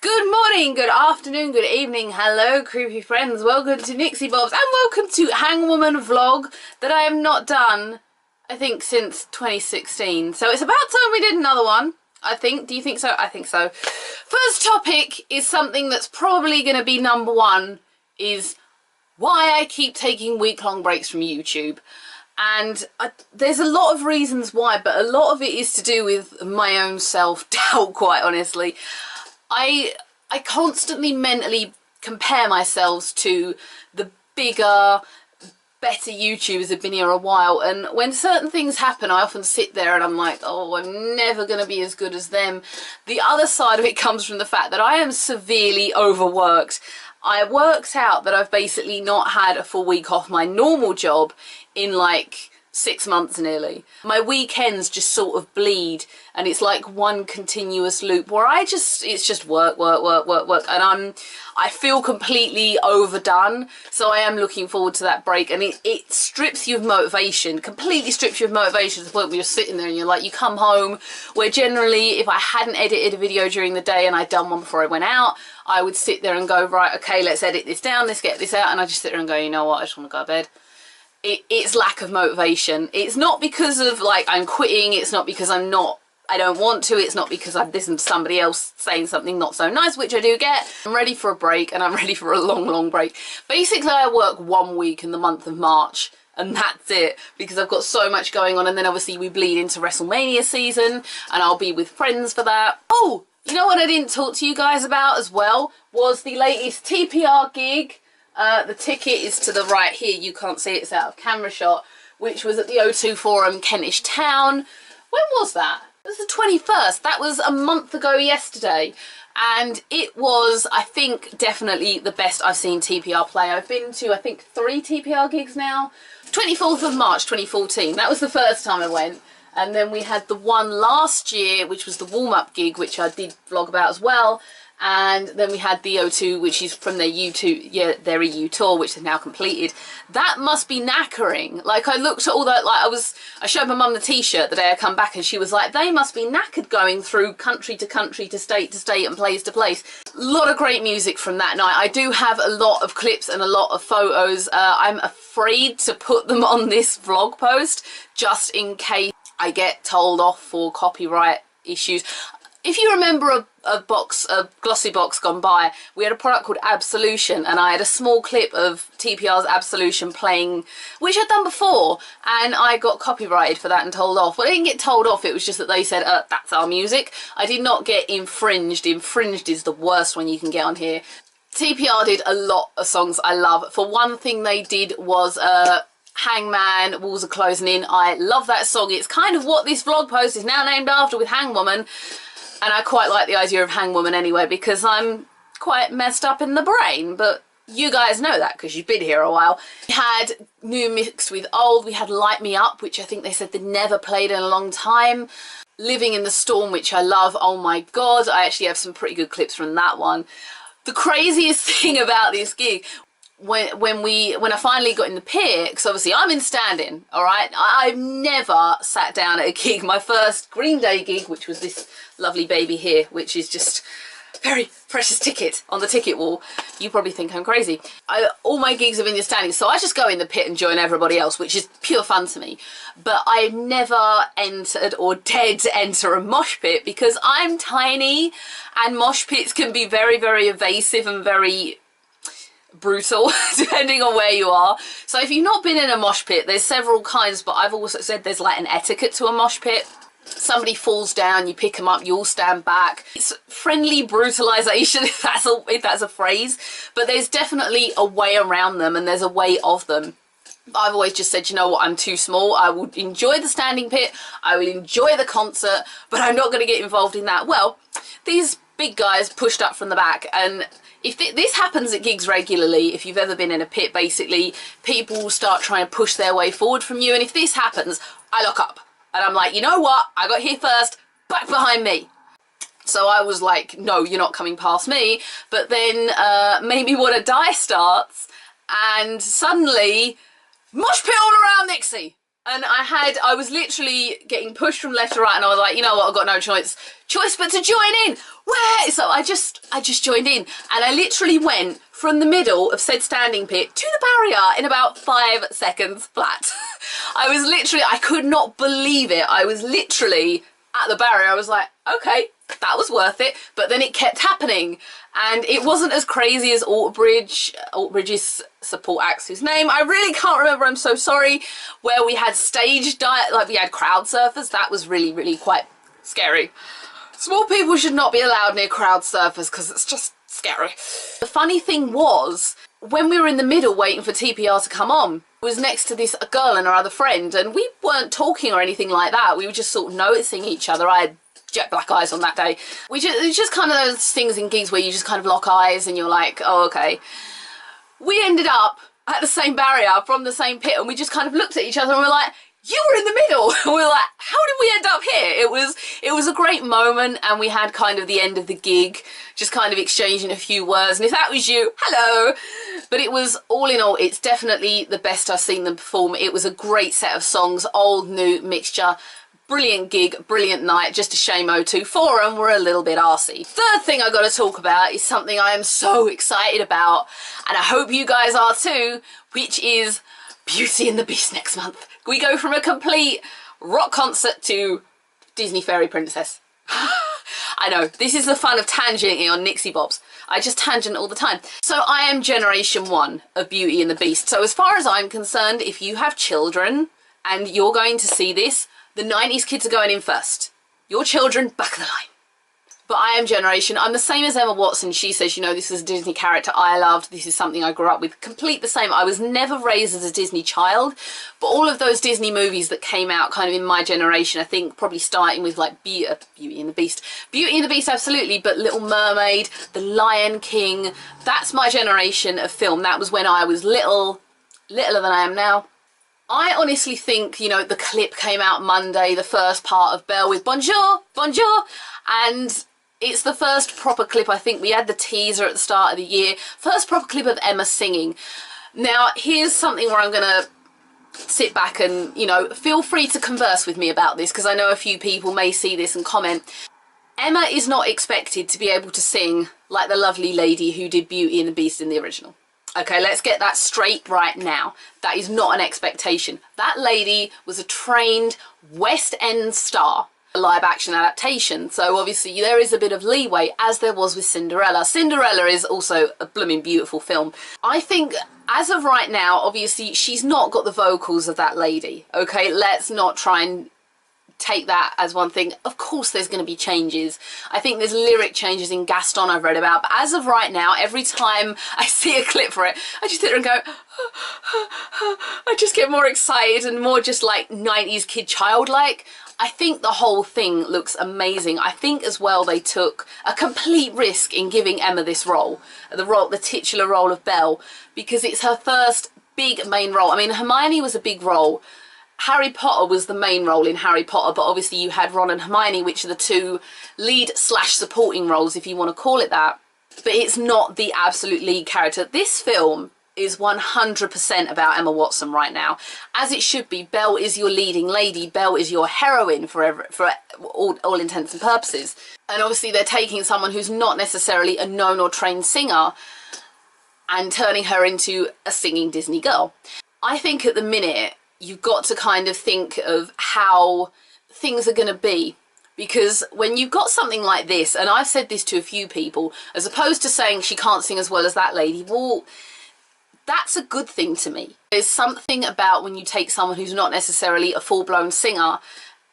Good morning, good afternoon, good evening, hello creepy friends, welcome to Nixie Bobs and welcome to HangWoman vlog that I have not done, I think, since 2016. So it's about time we did another one, I think. Do you think so? I think so. First topic is something that's probably going to be number one, is why I keep taking week-long breaks from YouTube. And there's a lot of reasons why, but a lot of it is to do with my own self-doubt, quite honestly. I constantly mentally compare myself to the bigger, better YouTubers who've been here a while, and when certain things happen I often sit there and I'm like, oh, I'm never going to be as good as them. The other side of it comes from the fact that I am severely overworked. I worked out that I've basically not had a full week off my normal job in like 6 months nearly. My weekends just sort of bleed and it's like one continuous loop where it's just work, and I feel completely overdone. So I am looking forward to that break, and it strips you of motivation, completely strips you of motivation to the point where you're sitting there and you're like, you come home where generally if I hadn't edited a video during the day and I'd done one before I went out, I would sit there and go, right, okay, let's edit this down, let's get this out, and I just sit there and go, you know what, I just want to go to bed. It's lack of motivation. It's not because of like I'm quitting, it's not because I don't want to, it's not because I've listened to somebody else saying something not so nice, which I do get. I'm ready for a break, and I'm ready for a long break. Basically I work 1 week in the month of March and that's it, because I've got so much going on, and then obviously we bleed into WrestleMania season and I'll be with friends for that. Oh, you know what I didn't talk to you guys about as well was the latest TPR gig. The ticket is to the right here, you can't see it, it's out of camera shot, which was at the O2 Forum, Kentish town. When was that? It was the 21st, that was a month ago yesterday, and it was, I think, definitely the best I've seen TPR play. I've been to, I think, 3 TPR gigs now. 24th of March 2014, that was the first time I went, and then we had the one last year, which was the warm-up gig, which I did vlog about as well. And then we had the O2, which is from their U2, yeah, their EU tour, which they've now completed. That must be knackering. Like, I looked at all that, like, I showed my mum the t-shirt the day I come back, and she was like, they must be knackered going through country to country, to state, and place to place. A lot of great music from that night. I do have a lot of clips and a lot of photos. I'm afraid to put them on this vlog post, just in case I get told off for copyright issues. If you remember a glossy box gone by, we had a product called Absolution, and I had a small clip of TPR's Absolution playing, which I'd done before, and I got copyrighted for that and told off. Well, I didn't get told off, it was just that they said, that's our music. I did not get infringed. Infringed is the worst one you can get on here. TPR did a lot of songs I love. For one thing they did was HangMan, Walls Are Closing In. I love that song. It's kind of what this vlog post is now named after, with HangWoman. And I quite like the idea of HangWoman anyway, because I'm quite messed up in the brain, but you guys know that because you've been here a while. We had new mixed with old. We had Light Me Up, which I think they said they'd never played in a long time. Living in the Storm, which I love. Oh my god, I actually have some pretty good clips from that one. The craziest thing about this gig, when I finally got in the pit, because obviously I'm in standing, all right? I've never sat down at a gig. My first Green Day gig, which was this lovely baby here, which is just a very precious ticket on the ticket wall. You probably think I'm crazy. All my gigs have been in standing, so I just go in the pit and join everybody else, which is pure fun to me. But I've never entered or dared to enter a mosh pit because I'm tiny, and mosh pits can be very, very evasive and very brutal depending on where you are. So if you've not been in a mosh pit, there's several kinds, but I've also said there's like an etiquette to a mosh pit. Somebody falls down, you pick them up, you all stand back. It's friendly brutalization, if that's a phrase, but there's definitely a way around them, and there's a way of them. I've always just said, you know what, I'm too small. I will enjoy the standing pit, I will enjoy the concert, but I'm not going to get involved in that. Well, these big guys pushed up from the back, and if this happens at gigs regularly, if you've ever been in a pit, basically, people will start trying to push their way forward from you, and if this happens, I lock up. And I'm like, you know what, I got here first, back behind me. So I was like, no, you're not coming past me. But then Maybe What a Die starts, and suddenly, mosh pit all around Nixie. And I was literally getting pushed from left to right, and I was like, you know what, I've got no choice but to join in. Where? So I just joined in, and I literally went from the middle of said standing pit to the barrier in about 5 seconds flat. I could not believe it. I was literally at the barrier. I was like, okay, that was worth it. But then it kept happening, and it wasn't as crazy as Altbridge's support acts, whose name I really can't remember, I'm so sorry, where we had we had crowd surfers. That was really, really quite scary. Small people should not be allowed near crowd surfers because it's just scary. The funny thing was, when we were in the middle waiting for TPR to come on, I was next to a girl and her other friend, and we weren't talking or anything like that. We were just sort of noticing each other. I had jet black eyes on that day. It's just kind of those things in gigs where you just kind of lock eyes and you're like, oh, okay. We ended up at the same barrier from the same pit, and we just kind of looked at each other and we're like, you were in the middle. And we were like, how did we end up here? It was a great moment, and we had kind of the end of the gig, just kind of exchanging a few words. And if that was you, hello. But it was, all in all, it's definitely the best I've seen them perform. It was a great set of songs, old, new mixture. Brilliant gig, brilliant night. Just a shame O2 Forum were a little bit arsey. Third thing I got to talk about is something I am so excited about, and I hope you guys are too, which is Beauty and the Beast next month. We go from a complete rock concert to Disney Fairy Princess. I know, this is the fun of tangenting on Nixie Bobs. I just tangent all the time. So I am generation 1 of Beauty and the Beast. So as far as I'm concerned, if you have children and you're going to see this, the 90s kids are going in first. Your children, back of the line. But I am generation. I'm the same as Emma Watson. She says, you know, this is a Disney character I loved. This is something I grew up with. Complete the same. I was never raised as a Disney child, but all of those Disney movies that came out kind of in my generation, I think probably starting with like Beauty and the Beast. Beauty and the Beast, absolutely, but Little Mermaid, The Lion King, that's my generation of film. That was when I was littler than I am now. I honestly think, you know, the clip came out Monday, the first part of Belle with Bonjour, Bonjour, and it's the first proper clip. I think we had the teaser at the start of the year. First proper clip of Emma singing. Now, here's something where I'm going to sit back and, you know, feel free to converse with me about this, because I know a few people may see this and comment. Emma is not expected to be able to sing like the lovely lady who did Beauty and the Beast in the original. Okay, let's get that straight right now. That is not an expectation. That lady was a trained West End star, a live action adaptation. So obviously there is a bit of leeway, as there was with Cinderella. Cinderella is also a blooming beautiful film. I think as of right now, obviously she's not got the vocals of that lady. Okay, let's not try and take that as one thing. Of course there's going to be changes. I think there's lyric changes in Gaston I've read about, but as of right now, every time I see a clip for it, I just sit there and go, I just get more excited and more just like 90s kid childlike. I think the whole thing looks amazing. I think as well they took a complete risk in giving Emma this role, the titular role of Belle, because it's her first big main role. I mean, Hermione was a big role. Harry Potter was the main role in Harry Potter, but obviously you had Ron and Hermione, which are the two lead/supporting roles, if you want to call it that. But it's not the absolute lead character. This film is 100% about Emma Watson right now, as it should be. Belle is your leading lady. Belle is your heroine for all intents and purposes. And obviously they're taking someone who's not necessarily a known or trained singer and turning her into a singing Disney girl. I think at the minute, you've got to kind of think of how things are going to be, because when you've got something like this, and I've said this to a few people, as opposed to saying she can't sing as well as that lady, well, that's a good thing to me. There's something about when you take someone who's not necessarily a full-blown singer,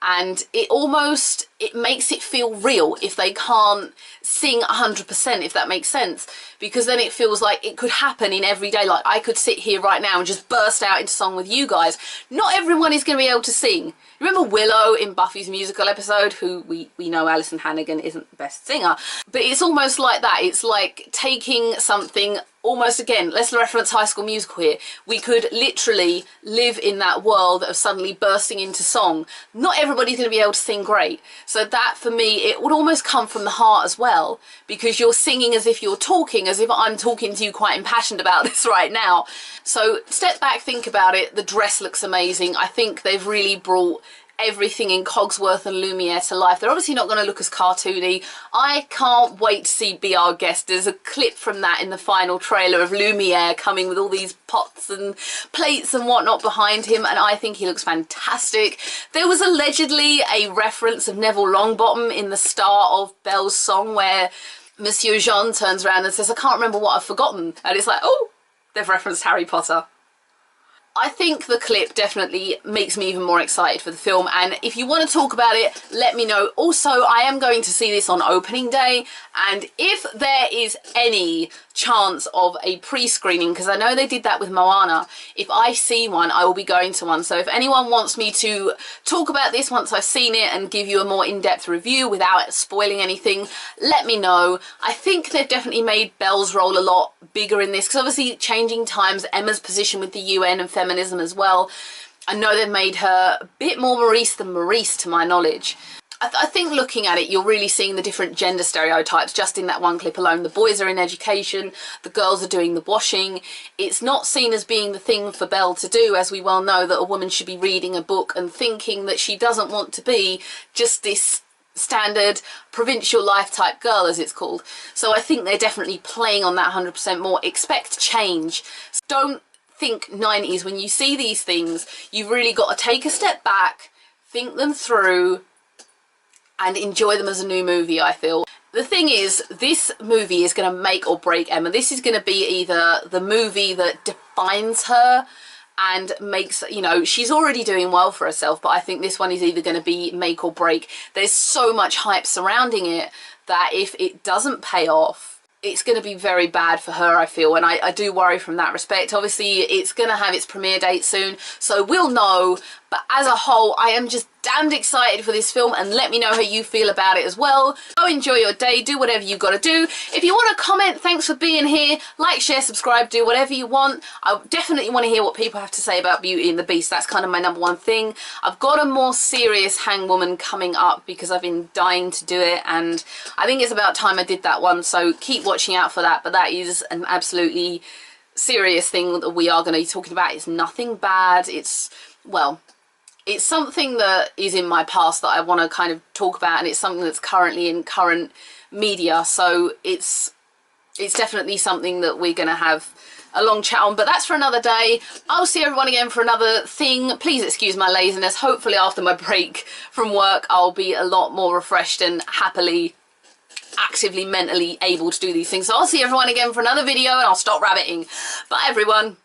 and it makes it feel real if they can't sing 100%, if that makes sense, because then it feels like it could happen in everyday. Like I could sit here right now and just burst out into song with you guys. Not everyone is going to be able to sing. Remember Willow in Buffy's musical episode, who we know Alison Hannigan isn't the best singer, but it's almost like that. It's like taking something almost, again, let's reference High School Musical here. We could literally live in that world of suddenly bursting into song. Not everybody's going to be able to sing great. So that, for me, it would almost come from the heart as well, because you're singing as if you're talking, as if I'm talking to you quite impassioned about this right now. So step back, think about it. The dress looks amazing. I think they've really brought everything in Cogsworth and Lumiere to life. They're obviously not going to look as cartoony. I can't wait to see Be Our Guest. There's a clip from that in the final trailer of Lumiere coming with all these pots and plates and whatnot behind him, and I think he looks fantastic. There was allegedly a reference of Neville Longbottom in the start of Belle's song where Monsieur Jean turns around and says, I can't remember what I've forgotten, and it's like, oh, they've referenced Harry Potter. I think the clip definitely makes me even more excited for the film, and if you want to talk about it, let me know. Also, I am going to see this on opening day, and if there is any chance of a pre-screening, because I know they did that with Moana, if I see one, I will be going to one. So if anyone wants me to talk about this once I've seen it and give you a more in-depth review without spoiling anything, let me know. I think they've definitely made Belle's role a lot bigger in this, because obviously changing times, Emma's position with the UN and feminism as well. I know they've made her a bit more Maurice than Maurice, to my knowledge. I think looking at it, you're really seeing the different gender stereotypes just in that one clip alone. The boys are in education, the girls are doing the washing. It's not seen as being the thing for Belle to do, as we well know that a woman should be reading a book and thinking that she doesn't want to be just this standard provincial life type girl, as it's called. So I think they're definitely playing on that 100% more. Expect change. Don't think 90s. When you see these things, you've really got to take a step back, think them through, and enjoy them as a new movie, I feel. The thing is, this movie is going to make or break Emma. This is going to be either the movie that defines her and makes, you know, she's already doing well for herself, but I think this one is either going to be make or break. There's so much hype surrounding it that if it doesn't pay off, it's going to be very bad for her, I feel, and I do worry from that respect. Obviously, it's going to have its premiere date soon, so we'll know, but as a whole, I am just damned excited for this film, and let me know how you feel about it as well. Go enjoy your day, do whatever you got to do. If you want to comment, thanks for being here. Like, share, subscribe, do whatever you want. I definitely want to hear what people have to say about Beauty and the Beast. That's kind of my #1 thing. I've got a more serious HangWoman coming up because I've been dying to do it, and I think it's about time I did that one, so keep watching out for that. But that is an absolutely serious thing that we are going to be talking about. It's nothing bad. It's, well, it's something that is in my past that I want to kind of talk about, and it's something that's currently in current media, so it's definitely something that we're going to have a long chat on, but that's for another day. I'll see everyone again for another thing. Please excuse my laziness. Hopefully after my break from work I'll be a lot more refreshed and happily, actively, mentally able to do these things. So I'll see everyone again for another video, and I'll stop rabbiting. Bye everyone.